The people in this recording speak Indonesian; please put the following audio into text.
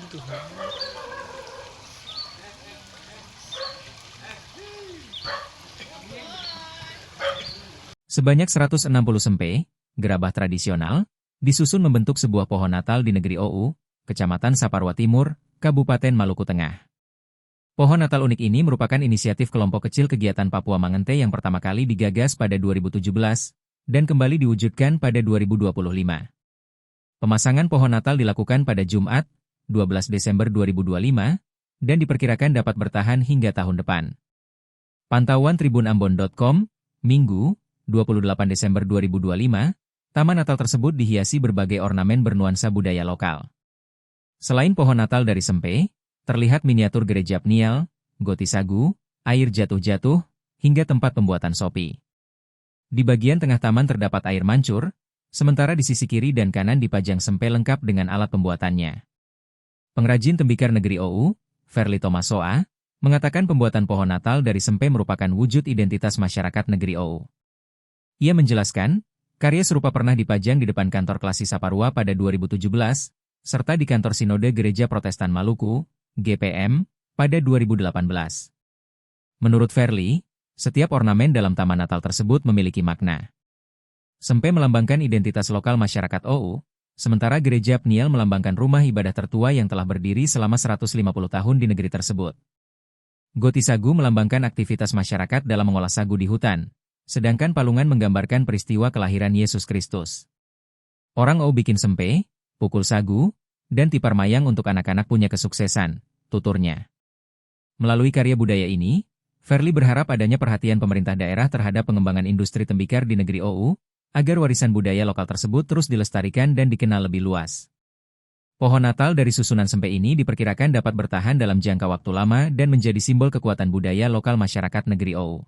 Tuhan. Sebanyak 160 sempe, gerabah tradisional, disusun membentuk sebuah pohon Natal di negeri Owu, Kecamatan Saparua Timur, Kabupaten Maluku Tengah. Pohon Natal unik ini merupakan inisiatif kelompok kecil kegiatan Papua Mangente yang pertama kali digagas pada 2017 dan kembali diwujudkan pada 2025. Pemasangan pohon Natal dilakukan pada Jumat, 12 Desember 2025, dan diperkirakan dapat bertahan hingga tahun depan. Pantauan tribunambon.com, Minggu, 28 Desember 2025, Taman Natal tersebut dihiasi berbagai ornamen bernuansa budaya lokal. Selain pohon Natal dari sempe, terlihat miniatur gereja Pniel, goti sagu, air jatuh-jatuh, hingga tempat pembuatan sopi. Di bagian tengah taman terdapat air mancur, sementara di sisi kiri dan kanan dipajang sempe lengkap dengan alat pembuatannya. Pengrajin tembikar negeri Owu, Verly Tomasoa, mengatakan pembuatan pohon Natal dari sempe merupakan wujud identitas masyarakat negeri Owu. Ia menjelaskan, karya serupa pernah dipajang di depan kantor Klasi Saparua pada 2017, serta di kantor Sinode Gereja Protestan Maluku, GPM, pada 2018. Menurut Verly, setiap ornamen dalam Taman Natal tersebut memiliki makna. Sempe melambangkan identitas lokal masyarakat Owu, sementara Gereja Pniel melambangkan rumah ibadah tertua yang telah berdiri selama 150 tahun di negeri tersebut. Goti sagu melambangkan aktivitas masyarakat dalam mengolah sagu di hutan, sedangkan palungan menggambarkan peristiwa kelahiran Yesus Kristus. Orang Owu bikin sempe, pukul sagu, dan tipar mayang untuk anak-anak punya kesuksesan, tuturnya. Melalui karya budaya ini, Verly berharap adanya perhatian pemerintah daerah terhadap pengembangan industri tembikar di negeri Owu, agar warisan budaya lokal tersebut terus dilestarikan dan dikenal lebih luas. Pohon Natal dari susunan sempe ini diperkirakan dapat bertahan dalam jangka waktu lama dan menjadi simbol kekuatan budaya lokal masyarakat negeri Owu.